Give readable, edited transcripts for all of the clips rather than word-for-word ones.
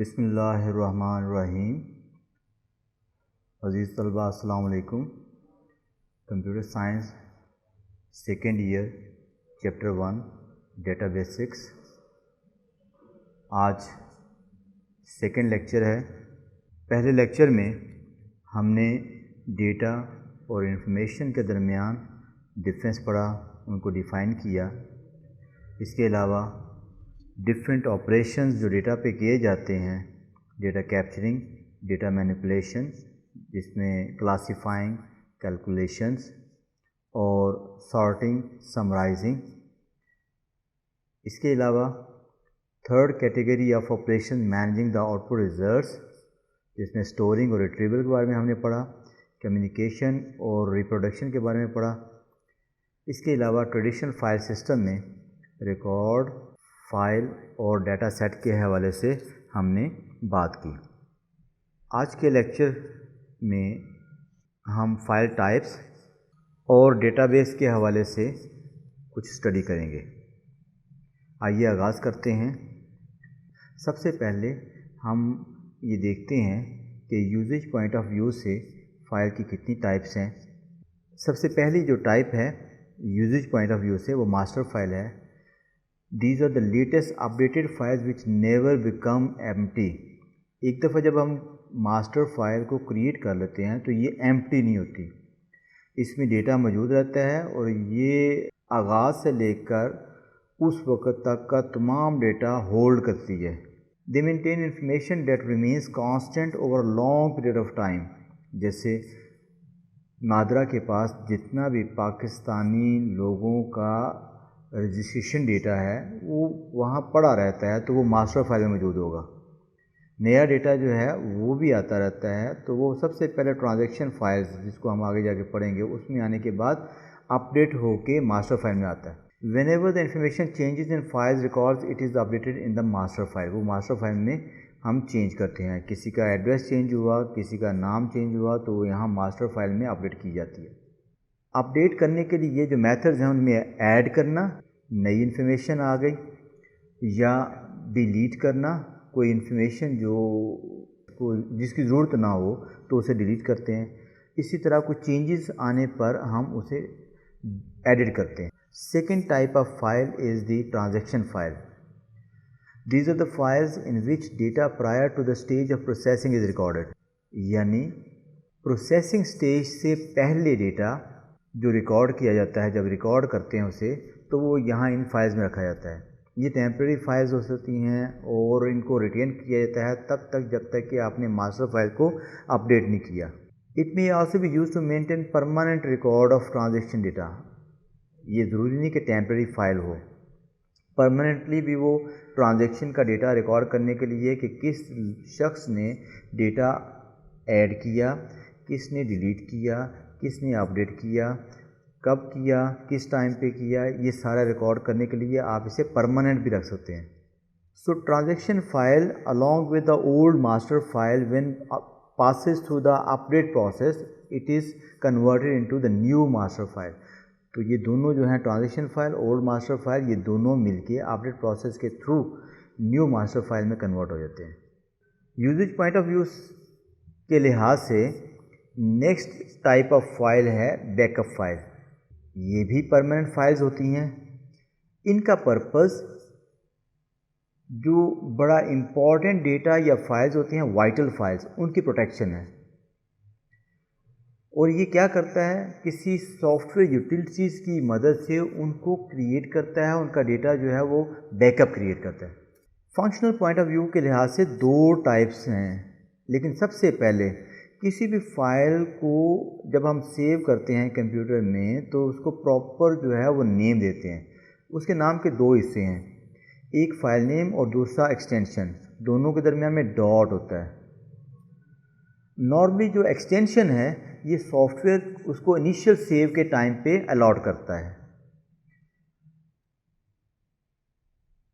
बिस्मिल्लाहिर्रहमानिर्रहीम। अज़ीज़ तलबा अस्सलाम वालेकुम। Computer science second year chapter 1 data basics. आज सेकेंड लेक्चर है। पहले लेक्चर में हमने डेटा और इंफॉर्मेशन के दरमियान डिफरेंस पढ़ा, उनको डिफ़ाइन किया। इसके अलावा डिफरेंट ऑपरेशंस जो डेटा पे किए जाते हैं, डेटा कैप्चरिंग, डेटा मैनिपुलेशन, जिसमें क्लासिफाइंग, कैलकुलेशंस और सॉर्टिंग, समराइजिंग। इसके अलावा third category of operation managing the output results, जिसमें स्टोरिंग और रिट्रीवल के बारे में हमने पढ़ा, कम्युनिकेशन और रिप्रोडक्शन के बारे में पढ़ा। इसके अलावा ट्रेडिशनल फाइल सिस्टम में रिकॉर्ड, फाइल और डाटा सेट के हवाले से हमने बात की। आज के लेक्चर में हम फाइल टाइप्स और डेटाबेस के हवाले से कुछ स्टडी करेंगे। आइए आगाज़ करते हैं। सबसे पहले हम ये देखते हैं कि यूजेज पॉइंट ऑफ व्यू से फ़ाइल की कितनी टाइप्स हैं। सबसे पहली जो टाइप है यूजेज पॉइंट ऑफ व्यू से, वो मास्टर फाइल है। These are the latest updated files which never become empty। एक दफ़ा जब हम मास्टर फाइल को क्रिएट कर लेते हैं तो ये एम्प्टी नहीं होती, इसमें डेटा मौजूद रहता है और ये आगाज़ से लेकर उस वक़्त तक का तमाम डेटा होल्ड करती है। They maintain information that remains constant over a long period of time। जैसे नादरा के पास जितना भी पाकिस्तानी लोगों का रजिस्ट्रेशन डेटा है वो वहाँ पड़ा रहता है, तो वो मास्टर फाइल में मौजूद होगा। नया डेटा जो है वो भी आता रहता है, तो वो सबसे पहले ट्रांजैक्शन फाइल्स, जिसको हम आगे जाके पढ़ेंगे, उसमें आने के बाद अपडेट होके मास्टर फाइल में आता है। When ever the information changes in files records it is updated in the master file. वो मास्टर फाइल में हम चेंज करते हैं। किसी का एड्रेस चेंज हुआ, किसी का नाम चेंज हुआ, तो वो यहाँ मास्टर फाइल में अपडेट की जाती है। अपडेट करने के लिए जो मेथड्स हैं उनमें ऐड करना, नई इन्फॉर्मेशन आ गई, या डिलीट करना, कोई इन्फॉर्मेशन जिसकी ज़रूरत ना हो तो उसे डिलीट करते हैं। इसी तरह कुछ चेंजेस आने पर हम उसे एडिट करते हैं। Second type of file is the transaction file. These are the files in which data prior to the stage of processing is recorded. यानी प्रोसेसिंग स्टेज से पहले डेटा जो रिकॉर्ड किया जाता है, जब रिकॉर्ड करते हैं उसे, तो वो यहाँ इन फाइल्स में रखा जाता है। ये टेम्प्रेरी फाइल्स हो सकती हैं और इनको रिटेन किया जाता है तब तक जब तक कि आपने मास्टर फाइल को अपडेट नहीं किया। It may also be used to maintain permanent record of transaction data. ये ज़रूरी नहीं कि टेम्प्रेरी फाइल हो, परमानेंटली भी वो ट्रांजैक्शन का डेटा रिकॉर्ड करने के लिए कि किस शख्स ने डेटा ऐड किया, किसने डिलीट किया, किसने अपडेट किया, कब किया, किस टाइम पे किया, ये सारा रिकॉर्ड करने के लिए आप इसे परमानेंट भी रख सकते हैं। So transaction file along with the old master file when passes through the update process it is converted into the new master file। तो ये दोनों जो हैं transaction file, old master file, ये दोनों मिलके अपडेट प्रोसेस के थ्रू न्यू मास्टर फाइल में कन्वर्ट हो जाते हैं। यूजेज पॉइंट ऑफ व्यू के लिहाज से नेक्स्ट टाइप ऑफ फाइल है बैकअप फाइल। ये भी परमानेंट फाइल्स होती हैं। इनका पर्पस जो बड़ा इम्पॉर्टेंट डेटा या फाइल्स होती हैं, वाइटल फाइल्स, उनकी प्रोटेक्शन है। और ये क्या करता है, किसी सॉफ्टवेयर यूटिलिटीज़ की मदद से उनको क्रिएट करता है, उनका डेटा जो है वो बैकअप क्रिएट करता है। फंक्शनल पॉइंट ऑफ व्यू के लिहाज से दो टाइप्स हैं, लेकिन सबसे पहले किसी भी फाइल को जब हम सेव करते हैं कंप्यूटर में तो उसको प्रॉपर जो है वो नेम देते हैं। उसके नाम के दो हिस्से हैं, एक फाइल नेम और दूसरा एक्सटेंशन। दोनों के दरमियान में डॉट होता है। नॉर्मली जो एक्सटेंशन है ये सॉफ्टवेयर उसको इनिशियल सेव के टाइम पे अलॉट करता है।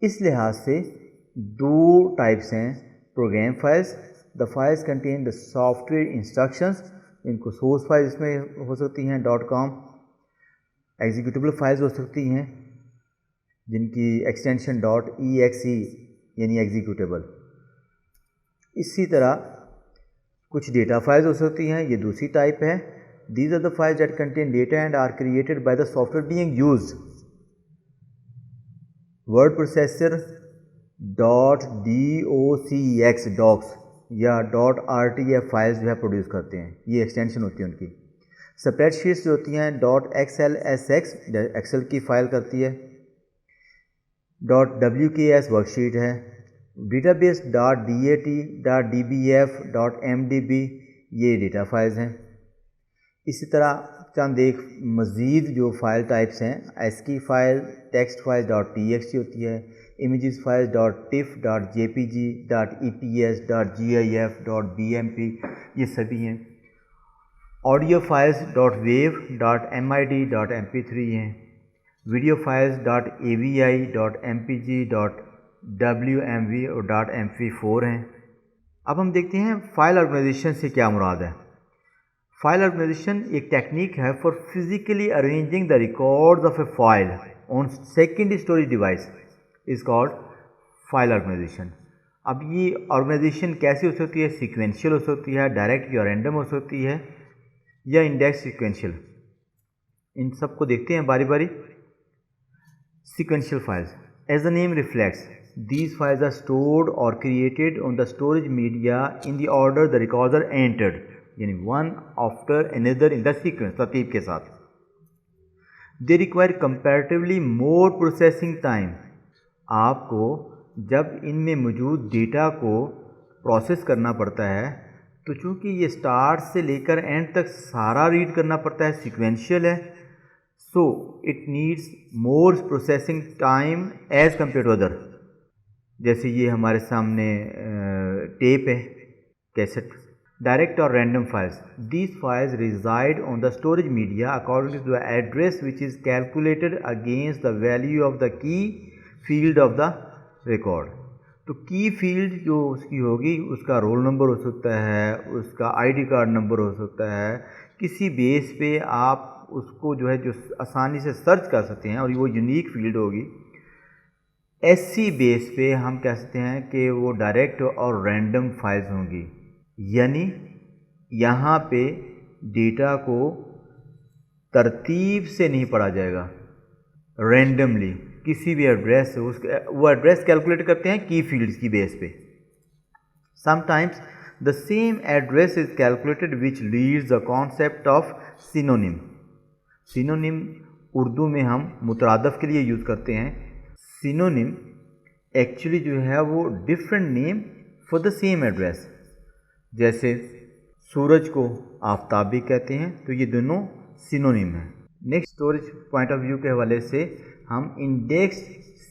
इस लिहाज से दो टाइप्स हैं program files. The files contain the software instructions, इनको सोर्स फाइल इसमें हो सकती हैं .com। एग्जीक्यूटेबल फाइल्स हो सकती हैं जिनकी एक्सटेंशन .exe यानी एग्जीक्यूटेबल। इसी तरह कुछ डेटा फाइल्स हो सकती हैं, ये दूसरी टाइप है। These are the files that contain data and are created by the software being used. Word processor .docx docs या .rtf फाइल्स जो है प्रोड्यूस करते हैं, ये एक्सटेंशन होती है उनकी। स्प्रेडशीट्स जो होती हैं .xlsx एक्सेल की फाइल करती है। .wks वर्कशीट है। डेटाबेस .dat .dbf .mdb ये डेटा फाइल्स हैं। इसी तरह चंद एक मज़ीद जो फाइल टाइप्स हैं, ASCII file, text file .txt होती है, images file .tiff .jpg .eps .gif .bmp ये सभी हैं। Audio files .wav .mid .mp3 हैं। Video files .avi .mpg .wmv और .mp4 हैं। अब हम देखते हैं फाइल ऑर्गेनाइजेशन से क्या मुराद है। फाइल ऑर्गेनाइजेशन एक टेक्निक है for physically arranging the records of a file on secondary storage device is called file organization. अब ये ऑर्गेनाइजेशन कैसी हो सकती है? सीक्वेंशियल हो सकती है, डायरेक्ट या रैंडम हो सकती है, या इंडेक्स सीक्वेंशियल। इन सब को देखते हैं बारी बारी। Sequential files, as the name reflects, these files are stored or created on the storage media in the order the records are entered, यानी one after another in the sequence, तरतीब के साथ। they require comparatively more processing time। आपको जब इनमें मौजूद data को process करना पड़ता है तो चूँकि ये स्टार्ट से लेकर एंड तक सारा रीड करना पड़ता है, सीक्वेंशियल है, so it needs more processing time as compare to other. जैसे ये हमारे सामने टेप है, कैसेट। डायरेक्ट और random files, these files reside on the storage media according to the address which is calculated against the value of the key field of the record. तो key field जो उसकी होगी, उसका roll number हो सकता है, उसका आईडी कार्ड नंबर हो सकता है, किसी बेस पे आप उसको जो है जो आसानी से सर्च कर सकते हैं और वो यूनिक फील्ड होगी। ऐसी बेस पे हम कह सकते हैं कि वो डायरेक्ट और रैंडम फाइल्स होंगी, यानी यहाँ पे डेटा को तरतीब से नहीं पढ़ा जाएगा, रैंडमली किसी भी एड्रेस से वो एड्रेस कैलकुलेट करते हैं की फील्ड्स की बेस पे। Sometimes the same address is calculated which leads the concept of synonym. Synonym Urdu में हम मुतरादफ के लिए यूज़ करते हैं। सिनोनिम एक्चुअली जो है वो different name for the same address. जैसे सूरज को आफ्ताब भी कहते हैं, तो ये दोनों सिनोनिम हैं। Next storage point of view के हवाले से हम इंडेक्स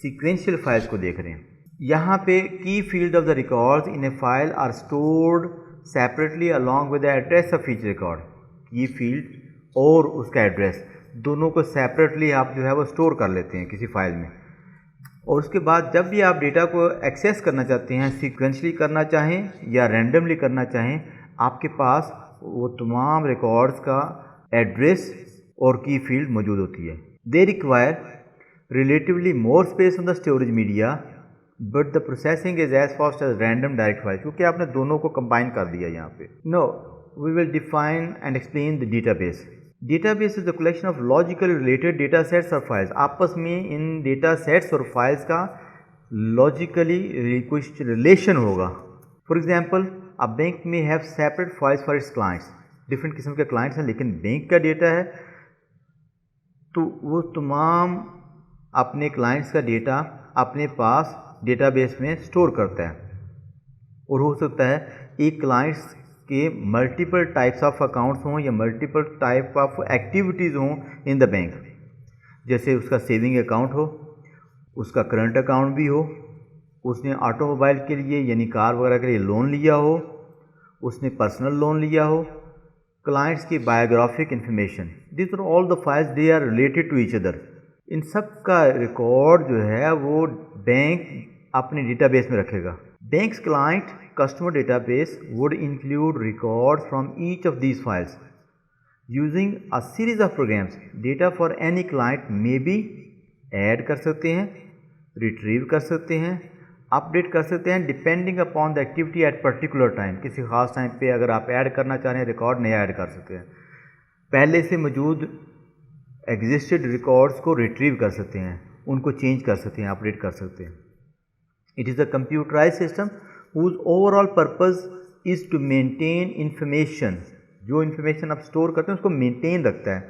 सीक्वेंशियल फाइल्स को देख रहे हैं। यहाँ पे key field of the records in a file are stored separately along with the address of each record. Key field और उसका एड्रेस दोनों को सेपरेटली आप जो है वो स्टोर कर लेते हैं किसी फाइल में, और उसके बाद जब भी आप डेटा को एक्सेस करना चाहते हैं, सीक्वेंशली करना चाहें या रैंडमली करना चाहें, आपके पास वो तमाम रिकॉर्ड्स का एड्रेस और की फील्ड मौजूद होती है। They require relatively more space on the storage media but the processing is as fast as random direct file, क्योंकि आपने दोनों को कंबाइन कर दिया यहाँ पे। No, we will define and explain the database. Database is the collection of logically related data sets और files. आपस में इन डेटा सेट्स और फाइल्स का लॉजिकली कुछ रिलेशन होगा। फॉर एग्जाम्पल, अ बैंक में have separate files for its clients. Different किस्म के क्लाइंट्स हैं, लेकिन बैंक का डेटा है तो वो तमाम अपने क्लाइंट्स का डेटा अपने पास डेटाबेस में स्टोर करता है। और हो सकता है एक क्लाइंट्स के मल्टीपल टाइप्स ऑफ अकाउंट्स हों या मल्टीपल टाइप ऑफ एक्टिविटीज़ हों इन द बैंक। जैसे उसका सेविंग अकाउंट हो, उसका करंट अकाउंट भी हो, उसने ऑटोमोबाइल के लिए यानी कार वगैरह के लिए लोन लिया हो, उसने पर्सनल लोन लिया हो, क्लाइंट्स की biographic information, this are all the files, they are related to each other. इन सब का रिकॉर्ड जो है वो बैंक अपने डेटाबेस में रखेगा। Bank's client customer database would include records from each of these files. Using a series of programs, data for any client may be add कर सकते हैं, retrieve कर सकते हैं, अपडेट कर सकते हैं depending upon the activity at particular time. किसी खास टाइम पे अगर आप ऐड करना चाह रहे हैं रिकॉर्ड, नया ऐड कर सकते हैं। पहले से मौजूद एग्जिस्टेड रिकॉर्ड्स को रिट्रीव कर सकते हैं, उनको चेंज कर सकते हैं, अपडेट कर सकते हैं। It is a computerise system whose overall purpose is to maintain information. जो इन्फॉर्मेशन आप स्टोर करते हैं उसको मेंटेन रखता है।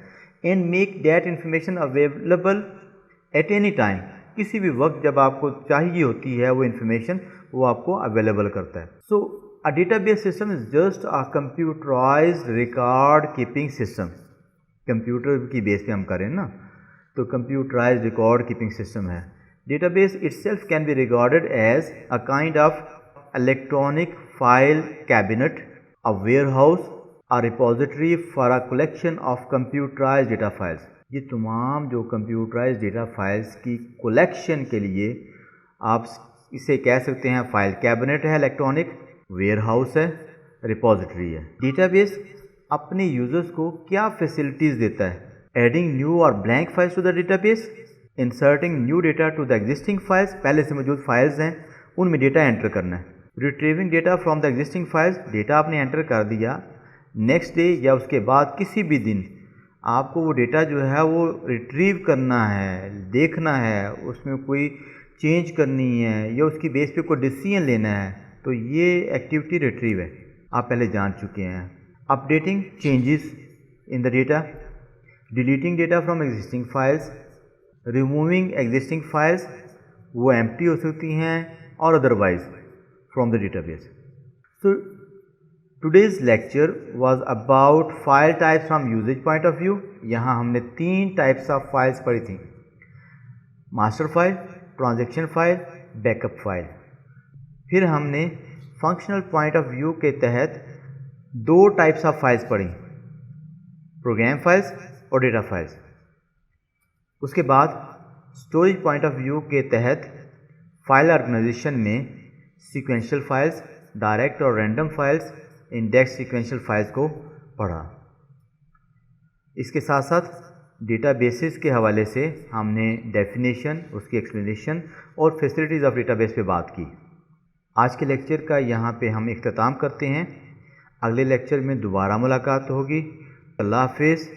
And make that information available at any time. किसी भी वक्त जब आपको चाहिए होती है वो इन्फॉर्मेशन, वो आपको अवेलेबल करता है। So a database system is just a computerised record keeping system. Computer की बेस पे हम करें ना, तो कंप्यूटराइज्ड रिकॉर्ड कीपिंग सिस्टम है। Database itself can be regarded as a kind of electronic file cabinet, a warehouse, a repository for a collection of computerised data files. ये तमाम जो कंप्यूटराइज्ड डेटा फाइल्स की कलेक्शन के लिए आप इसे कह सकते हैं फाइल कैबिनेट है, इलेक्ट्रॉनिक वेयरहाउस है, रिपोजिटरी है। डेटाबेस अपने यूजर्स को क्या फैसिलिटीज़ देता है? एडिंग न्यू और blank files to the database, inserting new data to the existing files. पहले से मौजूद फाइल्स हैं उनमें डेटा एंटर करना है। Retrieving data from the existing files, data आपने एंटर कर दिया, नेक्स्ट डे या उसके बाद किसी भी दिन आपको वो डेटा जो है वो रिट्रीव करना है, देखना है, उसमें कोई चेंज करनी है या उसकी बेस पे कोई डिसीजन लेना है, तो ये एक्टिविटी रिट्रीव है, आप पहले जान चुके हैं। Updating changes in the data, deleting data from existing files, removing existing files, वो एम्प्टी हो सकती हैं और otherwise from the database. So today's lecture was about file types from usage point of view. यहाँ हमने 3 टाइप्स ऑफ फाइल्स पढ़ी थी, master file, transaction file, backup file. फिर हमने फंक्शनल पॉइंट ऑफ व्यू के तहत 2 टाइप्स ऑफ फाइल्स पढ़ी, program files और डेटा फाइल्स। उसके बाद स्टोरेज पॉइंट ऑफ व्यू के तहत फाइल ऑर्गेनाइजेशन में सीक्वेंशियल फाइल्स, डायरेक्ट और random files, index sequential files को पढ़ा। इसके साथ साथ डेटाबेसेस के हवाले से हमने डेफिनेशन, उसकी एक्सप्लेनेशन और फैसिलिटीज़ ऑफ डेटाबेस पे बात की। आज के लेक्चर का यहाँ पे हम इख्तिताम करते हैं। अगले लेक्चर में दोबारा मुलाकात होगी। अल्लाह हाफिज़।